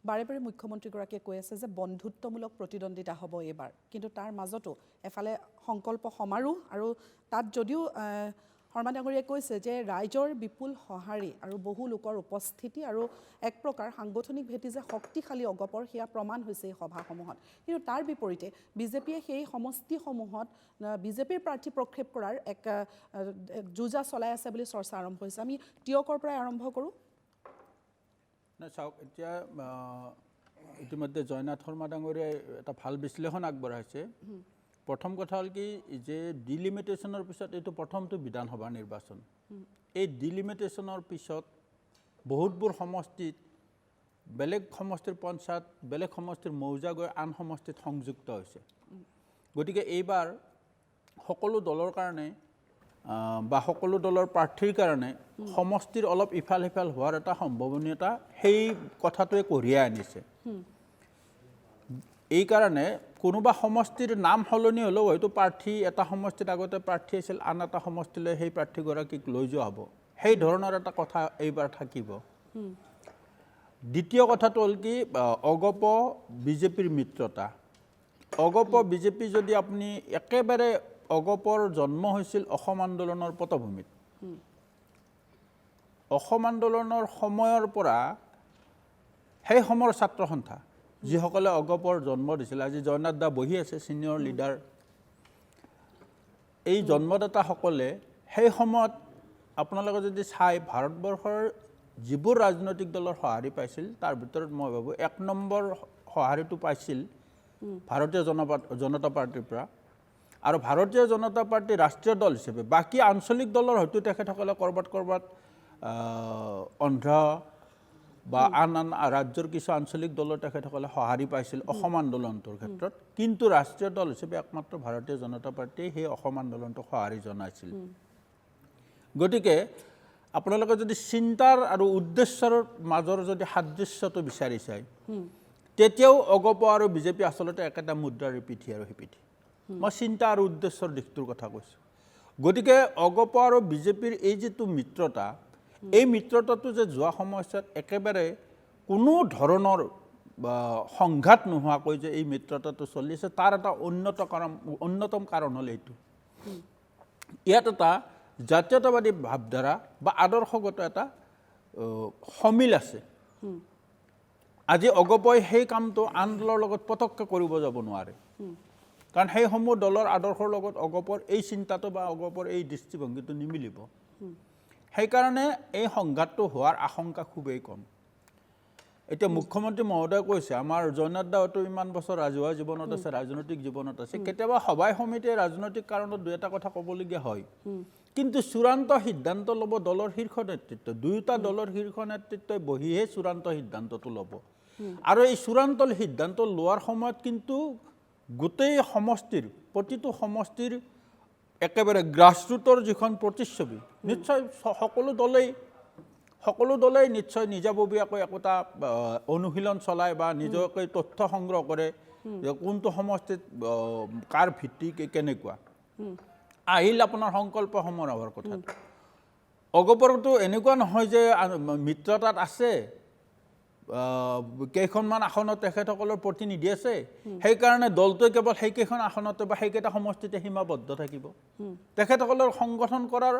বাৰে বাৰে মুখ্যমন্ত্ৰীগৰাকীয়ে কৈ আছে যে বন্ধুত্বমূলক প্ৰতিদ্বন্দ্বিতা হ'ব এইবাৰ, কিন্তু তাৰ মাজতো এফালে সংকল্প সমাৰোহ আৰু তাত যদিও শৰ্মা ডাঙৰীয়াই কৈছে যে ৰাইজৰ বিপুল সঁহাৰি আৰু বহু লোকৰ উপস্থিতি আৰু এক প্ৰকাৰ সাংগঠনিক ভেটি যে শক্তিশালী অগপৰ সেয়া প্ৰমাণ হৈছে এই সভাসমূহত। কিন্তু তাৰ বিপৰীতে বিজেপিয়ে সেই সমষ্টিসমূহত বিজেপিৰ প্ৰাৰ্থী প্ৰক্ষেপ কৰাৰ এক যুঁজা চলাই আছে বুলি চৰ্চা আৰম্ভ হৈছে। আমি টিয়কৰ পৰাই আৰম্ভ কৰোঁ। চাওক, এতিয়া ইতিমধ্যে জয়নাথ শৰ্মা ডাঙৰীয়াই এটা ভাল বিশ্লেষণ আগবঢ়াইছে। প্ৰথম কথা হ'ল কি যে ডিলিমিটেশ্যনৰ পিছত এইটো প্ৰথমটো বিধানসভা নিৰ্বাচন। এই ডিলিমিটেশ্যনৰ পিছত বহুতবোৰ সমষ্টিত বেলেগ সমষ্টিৰ পঞ্চায়ত বেলেগ সমষ্টিৰ মৌজা গৈ আন সমষ্টিত সংযুক্ত হৈছে। গতিকে এইবাৰ সকলো দলৰ কাৰণে বা সকলো দলৰ প্ৰাৰ্থীৰ কাৰণে সমষ্টিৰ অলপ ইফাল সিফাল হোৱাৰ এটা সম্ভাৱনীয়তা সেই কথাটোৱে কঢ়িয়াই আনিছে। এই কাৰণে কোনোবা সমষ্টিৰ নাম সলনি হ'লেও হয়তো প্ৰাৰ্থী এটা সমষ্টিত আগতে প্ৰাৰ্থী আছিল, আন এটা সমষ্টিলৈ সেই প্ৰাৰ্থীগৰাকীক লৈ যোৱা হ'ব, সেই ধৰণৰ এটা কথা এইবাৰ থাকিব। দ্বিতীয় কথাটো হ'ল কি অগপ বিজেপিৰ মিত্ৰতা। অগপ বিজেপি যদি আপুনি একেবাৰে অগপৰ জন্ম হৈছিল অসম আন্দোলনৰ পটভূমিত। অসম আন্দোলনৰ সময়ৰ পৰা সেই সময়ৰ ছাত্ৰ সন্থা যিসকলে অগপৰ জন্ম দিছিল, আজি জয়নাথ দা বহি আছে ছিনিয়ৰ লিডাৰ, এই জন্মদাতাসকলে সেই সময়ত আপোনালোকে যদি চাই ভাৰতবৰ্ষৰ যিবোৰ ৰাজনৈতিক দলৰ সঁহাৰি পাইছিল তাৰ ভিতৰত মই ভাবোঁ ১ নম্বৰ সঁহাৰিটো পাইছিল ভাৰতীয় জনতা পাৰ্টিৰ পৰা। আৰু ভাৰতীয় জনতা পাৰ্টি ৰাষ্ট্ৰীয় দল হিচাপে বাকী আঞ্চলিক দলৰ হয়তো তেখেতসকলে ক'ৰবাত অন্ধ্ৰ বা আন আন ৰাজ্যৰ কিছু আঞ্চলিক দলৰ তেখেতসকলে সঁহাৰি পাইছিল অসম আন্দোলনটোৰ ক্ষেত্ৰত, কিন্তু ৰাষ্ট্ৰীয় দল হিচাপে একমাত্ৰ ভাৰতীয় জনতা পাৰ্টীয়ে সেই অসম আন্দোলনটোক সঁহাৰি জনাইছিল। গতিকে আপোনালোকে যদি চিন্তাৰ আৰু উদ্দেশ্যৰ মাজৰ যদি সাদৃশ্যটো বিচাৰি চায় তেতিয়াও অগপ আৰু বিজেপি আচলতে একেটা মুদ্ৰাৰ পিঠি আৰু সিপিঠি। মই চিন্তা আৰু উদ্দেশ্যৰ দিশটোৰ কথা কৈছোঁ। গতিকে অগপ আৰু বিজেপিৰ এই যিটো মিত্ৰতা, এই মিত্ৰতাটো যে যোৱা সময়ছোৱাত একেবাৰে কোনো ধৰণৰ সংঘাত নোহোৱাকৈ যে এই মিত্ৰতাটো চলিছে তাৰ এটা অন্যতম কাৰণ হ'ল এইটো। ইয়াত এটা জাতীয়তাবাদী ভাৱধাৰা বা আদৰ্শগত এটা সমিল আছে। আজি অগপই সেই কামটো আন দলৰ লগত পটককৈ কৰিব যাব নোৱাৰে, কাৰণ সেইসমূহ দলৰ আদৰ্শৰ লগত অগপৰ এই চিন্তাটো বা অগপৰ এই দৃষ্টিভংগীটো নিমিলিব। সেইকাৰণে এই সংঘাতটো হোৱাৰ আশংকা খুবেই কম। এতিয়া মুখ্যমন্ত্ৰী মহোদয়ে কৈছে আমাৰ জয়নাথ দাহঁতো ইমান বছৰ ৰাজহুৱা জীৱনত আছে, ৰাজনৈতিক জীৱনত আছে, কেতিয়াবা সভাই সমিতিয়ে ৰাজনৈতিক কাৰণত দুই এটা কথা ক'বলগীয়া হয়, কিন্তু চূড়ান্ত সিদ্ধান্ত ল'ব দলৰ শীৰ্ষ নেতৃত্ব। দুয়োটা দলৰ শীৰ্ষ নেতৃত্বই বহিহে চূড়ান্ত সিদ্ধান্তটো ল'ব। আৰু এই চূড়ান্ত সিদ্ধান্ত লোৱাৰ সময়ত কিন্তু গোটেই সমষ্টিৰ প্ৰতিটো সমষ্টিৰ একেবাৰে গ্ৰাছৰুটৰ যিখন প্ৰতিচ্ছবি নিশ্চয় সকলো দলেই নিশ্চয় নিজাববীয়াকৈ একোটা অনুশীলন চলায় বা নিজকে তথ্য সংগ্ৰহ কৰে যে কোনটো সমষ্টিত কাৰ ভিত্তি কেনেকুৱা। আহিল আপোনাৰ সংকল্প সমাৰোহৰ কথা। অগপৰতো এনেকুৱা নহয় যে মিত্ৰতাত আছে কেইখনমান আসনত তেখেতসকলৰ প্ৰতিনিধি আছে, সেইকাৰণে দলটোৱে কেৱল সেইকেইখন আসনতে বা সেইকেইটা সমষ্টিতে সীমাবদ্ধ থাকিব। তেখেতসকলৰ সংগঠন কৰাৰ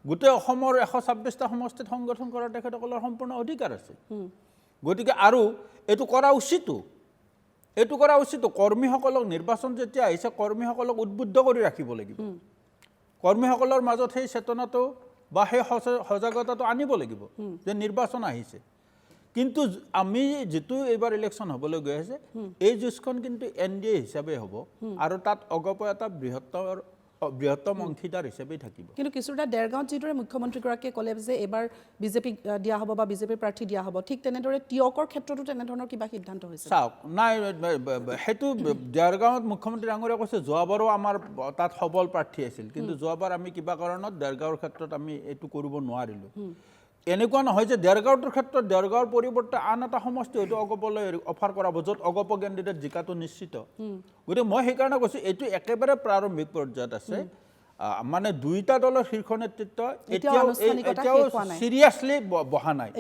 গোটেই অসমৰ ১২৬টা সমষ্টিত সংগঠন কৰাৰ তেখেতসকলৰ সম্পূৰ্ণ অধিকাৰ আছে। গতিকে আৰু এইটো কৰা উচিতো। কৰ্মীসকলক নিৰ্বাচন যেতিয়া আহিছে কৰ্মীসকলক উদ্বুদ্ধ কৰি ৰাখিব লাগিব। কৰ্মীসকলৰ মাজত সেই চেতনাটো বা সেই সজাগতাটো আনিব লাগিব যে নিৰ্বাচন আহিছে। কিন্তু আমি যিটো এইবাৰ ইলেকশ্যন হ'বলৈ গৈ আছে এই যুঁজখন কিন্তু NDA হিচাপে হ'ব আৰু তাত অগপ এটা বৃহত্তম অংশীদাৰ হিচাপে থাকিব। কিন্তু কিছুটা দেৰগাঁৱত যিদৰে মুখ্যমন্ত্ৰীগৰাকীয়ে ক'লে যে এইবাৰ বিজেপিক দিয়া হ'ব বা বিজেপিৰ প্ৰাৰ্থী দিয়া হ'ব, ঠিক তেনেদৰে টিয়কৰ ক্ষেত্ৰতো তেনেধৰণৰ কিবা সিদ্ধান্ত হৈছে? চাওক, নাই সেইটো দেৰগাঁৱত মুখ্যমন্ত্ৰী ডাঙৰীয়াই কৈছে যোৱাবাৰো আমাৰ তাত সবল প্ৰাৰ্থী আছিল, কিন্তু যোৱাবাৰ আমি কিবা কাৰণত দেৰগাঁৱৰ ক্ষেত্ৰত আমি এইটো কৰিব নোৱাৰিলোঁ। এনেকুৱা নহয় যে দেৰগাঁৱটোৰ ক্ষেত্ৰত দেৰগাঁৱৰ পৰিৱৰ্তে আন এটা সমষ্টি হয়তো অগপলৈ অফাৰ কৰাব য'ত অগপ কেণ্ডিডেট জিকাটো নিশ্চিত। গতিকে মই সেইকাৰণে কৈছোঁ এইটো একেবাৰে প্ৰাৰম্ভিক পৰ্যায়ত আছে। মানে দুইটা দলৰ শীৰ্ষ নেতৃত্ব এতিয়াও চিৰিয়াছলি বহা নাই।